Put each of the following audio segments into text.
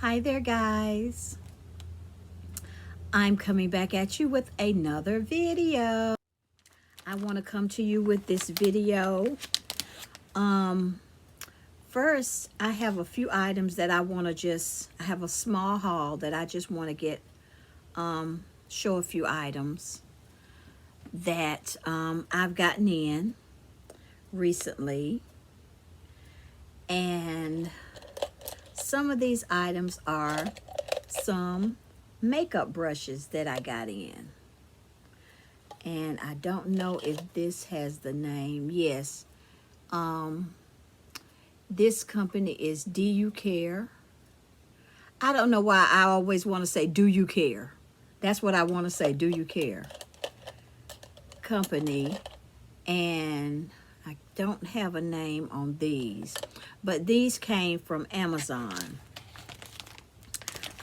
Hi there, guys. I'm coming back at you with another video. I want to come to you with this video. First, I have a few items that I want to I have a small haul that I just want to show a few items that I've gotten in recently. And some of these items are some makeup brushes that I got in. And I don't know if this has the name. Yes. This company is Do You Care? I don't know why I always want to say Do You Care? That's what I want to say, Do You Care? Company. And I don't have a name on these, but these came from Amazon.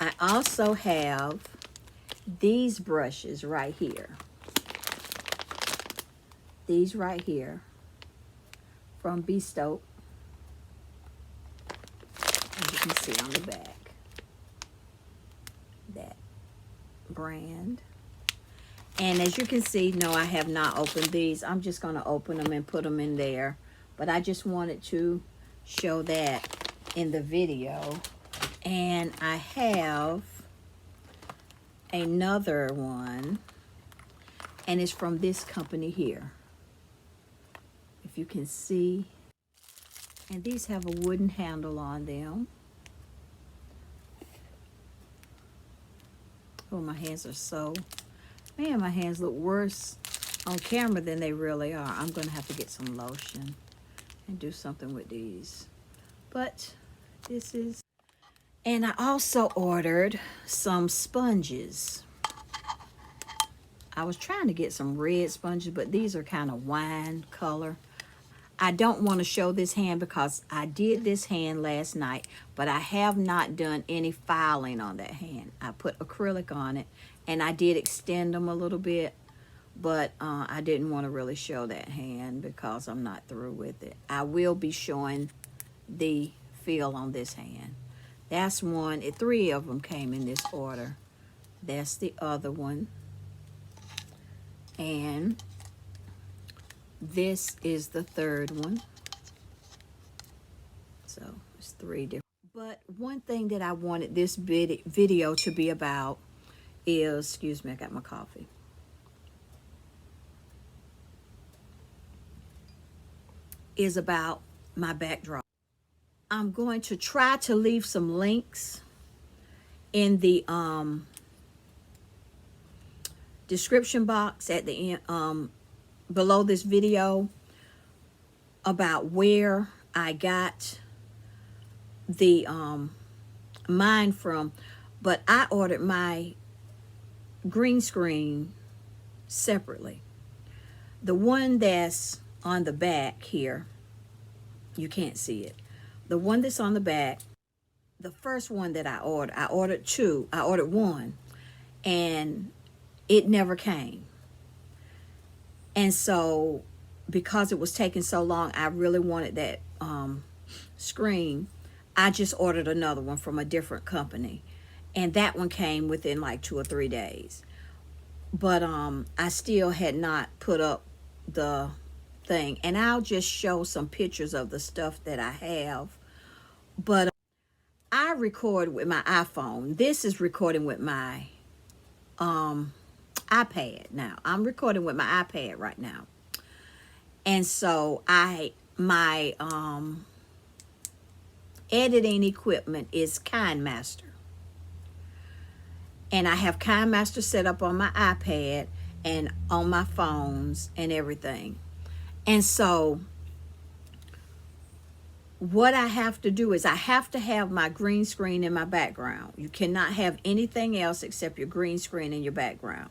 I also have these brushes right here. These right here from Bestoke. As you can see on the back. That brand. And as you can see, no, I have not opened these. I'm just going to open them and put them in there. But I just wanted to show that in the video. And I have another one. And it's from this company here. If you can see. And these have a wooden handle on them. Oh, my hands are so... Man, my hands look worse on camera than they really are. I'm going to have to get some lotion and do something with these. But this is... And I also ordered some sponges. I was trying to get some red sponges, but these are kind of wine color. I don't want to show this hand because I did this hand last night, but I have not done any filing on that hand. I put acrylic on it, and I did extend them a little bit, but I didn't want to really show that hand because I'm not through with it. I will be showing the feel on this hand. That's one. 3 of them came in this order. That's the other one. And this is the third one. So it's 3 different. But one thing that I wanted this video to be about is, excuse me, I got my coffee. Is about my backdrop. I'm going to try to leave some links in the description box at the end, below this video, about where I got the mine from. But I ordered my green screen separately. The one that's on the back here, you can't see it. The one that's on the back, the first one that I ordered 2. I ordered 1, and it never came. And so, because it was taking so long, I really wanted that screen. I just ordered another one from a different company. And that one came within like 2 or 3 days. But I still had not put up the thing. And I'll just show some pictures of the stuff that I have. But I record with my iPhone. This is recording with my iPad now. I'm recording with my iPad right now. And so my editing equipment is KineMaster. And I have KineMaster set up on my iPad and on my phones and everything. And so what I have to do is I have to have my green screen in my background. You cannot have anything else except your green screen in your background.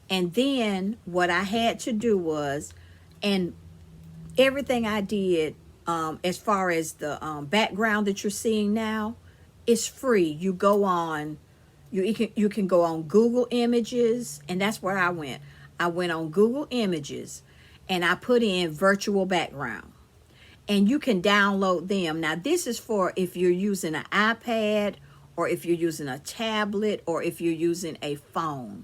And then what I had to do was, and everything I did as far as the background that you're seeing now is free. You go on, you can go on Google Images, and that's where I went. I went on Google Images and I put in virtual background. And you can download them. Now this is for if you're using an iPad or if you're using a tablet, or if you're using a phone.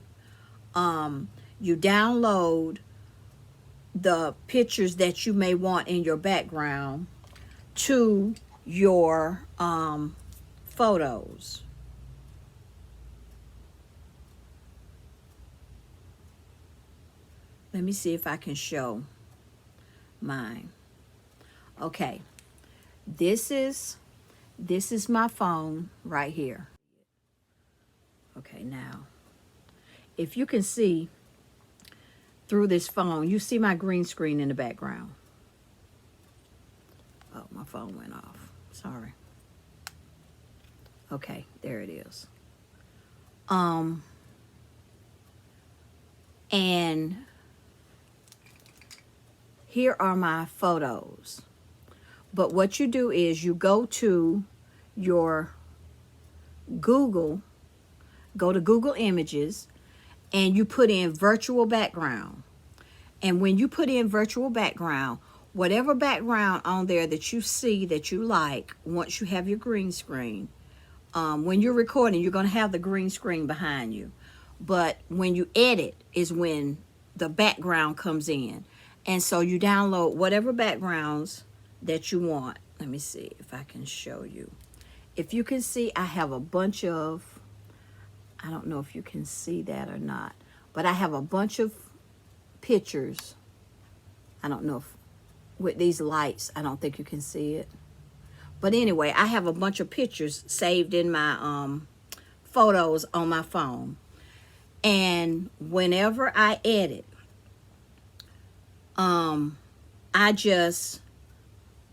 You download the pictures that you may want in your background to your photos. Let me see if I can show mine. Okay, this is my phone right here. Okay, now if you can see through this phone, you see my green screen in the background. Oh, my phone went off. Sorry. Okay, there it is. And here are my photos. But what you do is you go to your Google, go to Google Images, and you put in virtual background. And when you put in virtual background, whatever background on there that you see that you like, once you have your green screen, when you're recording, you're going to have the green screen behind you. But when you edit is when the background comes in. And so you download whatever backgrounds that you want. Let me see if I can show you. If you can see, I have a bunch of, I don't know if you can see that or not, but I have a bunch of pictures. I don't know if with these lights, I don't think you can see it. But anyway, I have a bunch of pictures saved in my photos on my phone. And whenever I edit, I just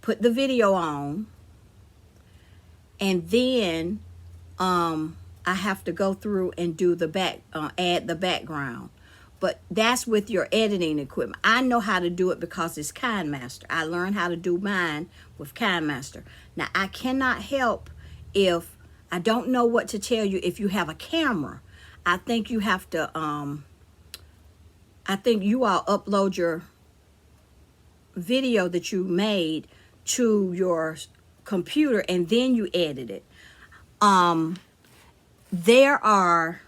put the video on, and then I have to go through and do the add the background. But that's with your editing equipment. I know how to do it because it's KineMaster. I learned how to do mine with KineMaster. Now, I cannot help if I don't know what to tell you if you have a camera. I think you have to, I think you all upload your video that you made to your computer and then you edit it. There are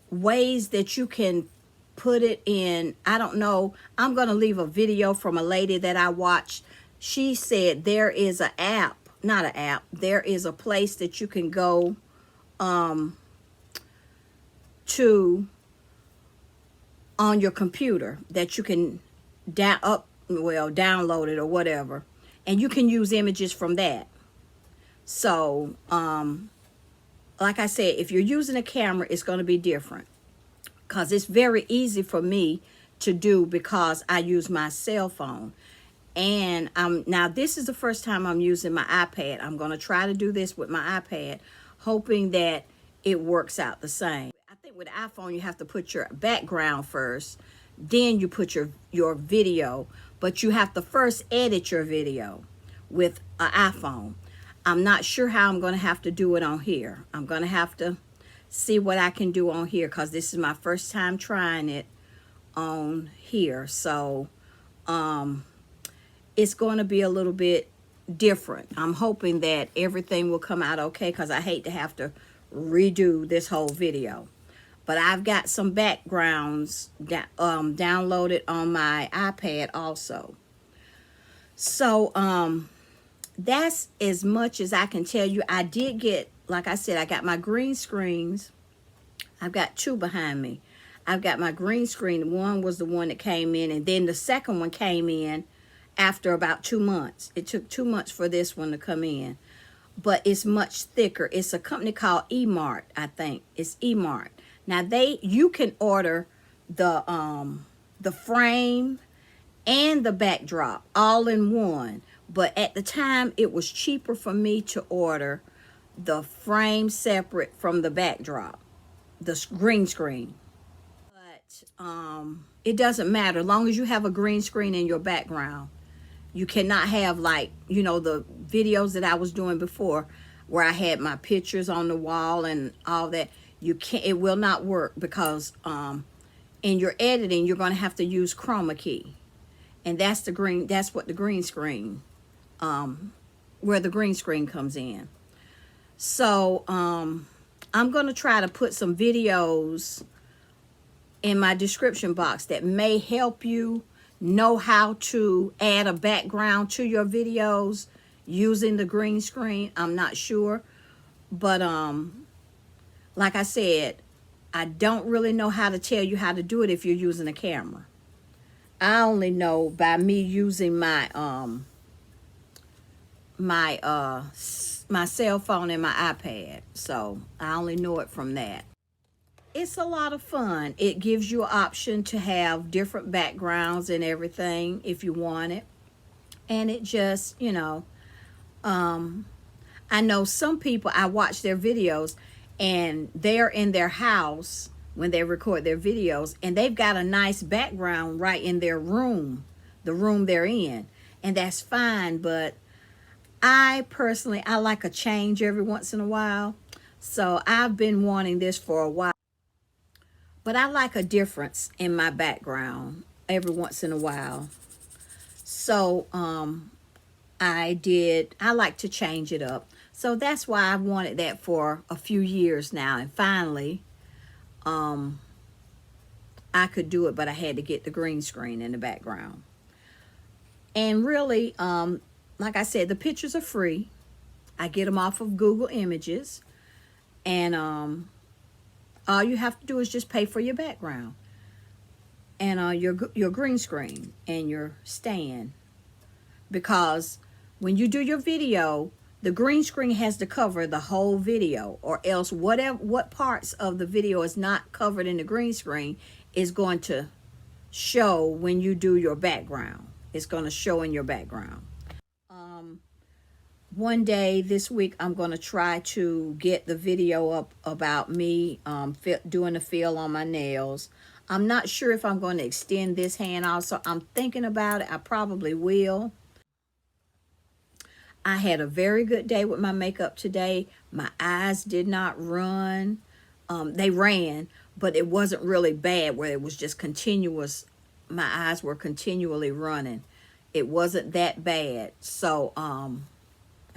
ways that you can put it in. I don't know. I'm going to leave a video from a lady that I watched. She said there is an app, not an app, there is a place that you can go to on your computer that you can download it or whatever, and you can use images from that. So like I said, if you're using a camera, it's going to be different because it's very easy for me to do because I use my cell phone. And now this is the first time I'm using my iPad. I'm going to try to do this with my iPad, hoping that it works out the same. I think with iPhone, you have to put your background first, then you put your video, but you have to first edit your video with an iPhone. I'm not sure how I'm going to have to do it on here. I'm going to have to see what I can do on here because this is my first time trying it on here. So it's going to be a little bit different. I'm hoping that everything will come out okay because I hate to have to redo this whole video. But I've got some backgrounds downloaded on my iPad also. So that's as much as I can tell you. I did get, like I said, I got my green screens. I've got two behind me. I've got my green screen. One was the one that came in, and then the second one came in after about 2 months. It took 2 months for this one to come in, but it's much thicker. It's a company called eMart, I think. It's eMart. Now you can order the frame and the backdrop all in one. But at the time, it was cheaper for me to order the frame separate from the backdrop, the green screen. But it doesn't matter. As long as you have a green screen in your background, you cannot have, like, you know, the videos that I was doing before where I had my pictures on the wall and all that. You can't. It will not work because in your editing, you're going to have to use chroma key. And that's what the green screen where the green screen comes in. So I'm going to try to put some videos in my description box that may help you know how to add a background to your videos using the green screen. I'm not sure, but like I said, I don't really know how to tell you how to do it if you're using a camera. I only know by me using my my cell phone and my iPad. So I only know it from that. It's a lot of fun. It gives you an option to have different backgrounds and everything if you want it. And it just, you know, I know some people, I watch their videos and they're in their house when they record their videos and they've got a nice background right in their room, the room they're in. And that's fine, but I personally, I like a change every once in a while. So I've been wanting this for a while. But I like a difference in my background every once in a while. So I like to change it up. So that's why I've wanted that for a few years now. And finally, I could do it, but I had to get the green screen in the background. And really, like I said, the pictures are free. I get them off of Google Images. And all you have to do is just pay for your background. And your green screen and your stand. Because when you do your video, the green screen has to cover the whole video, or else what parts of the video is not covered in the green screen is going to show when you do your background. It's going to show in your background. One day this week, I'm going to try to get the video up about me doing the feel on my nails. I'm not sure if I'm going to extend this hand also. I'm thinking about it. I probably will. I had a very good day with my makeup today. My eyes did not run. They ran, but it wasn't really bad where it was just continuous. My eyes were continually running. It wasn't that bad. So,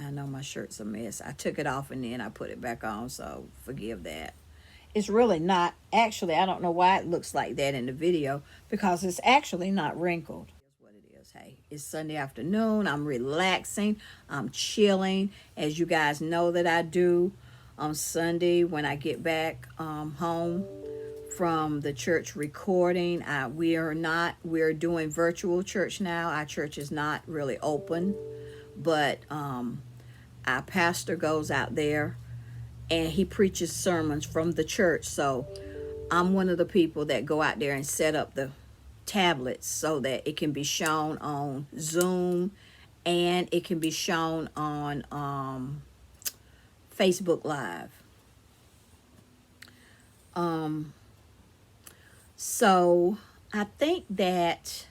I know my shirt's a mess. I took it off and then I put it back on, so forgive that. It's really not, actually, I don't know why it looks like that in the video, because it's actually not wrinkled. That's what it is. Hey, it's Sunday afternoon. I'm relaxing. I'm chilling, as you guys know that I do on Sunday when I get back home from the church recording. We're doing virtual church now. Our church is not really open, but our pastor goes out there and he preaches sermons from the church. So I'm one of the people that go out there and set up the tablets so that it can be shown on Zoom and it can be shown on Facebook Live. So I think that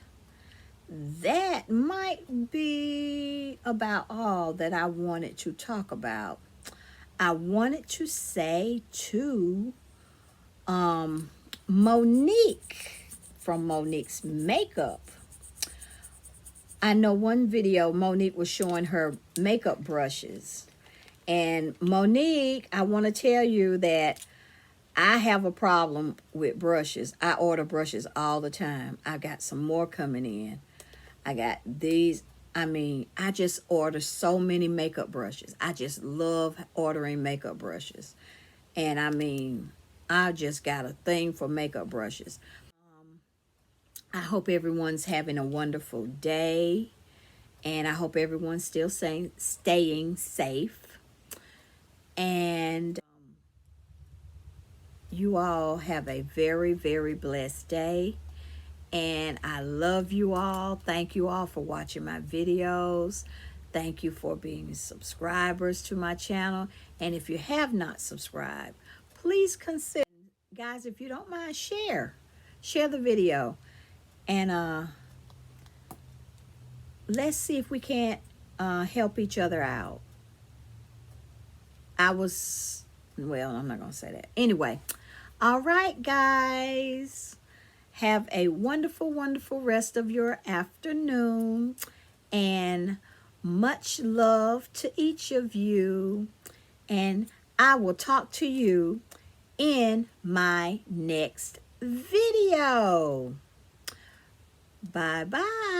might be about all that I wanted to talk about. I wanted to say to Monique from Monique's Makeup. I know one video Monique was showing her makeup brushes. And Monique, I want to tell you that I have a problem with brushes. I order brushes all the time. I got some more coming in. I got these. I mean, I just order so many makeup brushes. I just love ordering makeup brushes. And I mean, I just got a thing for makeup brushes. I hope everyone's having a wonderful day. And I hope everyone's still staying safe. And you all have a very, very blessed day. And I love you all. Thank you all for watching my videos. Thank you for being subscribers to my channel. And if you have not subscribed, please consider, guys, if you don't mind, share the video. And let's see if we can't help each other out. I'm not going to say that. Anyway, all right, guys. Have a wonderful, wonderful rest of your afternoon. And Much love to each of you, and I will talk to you in my next video. Bye-bye.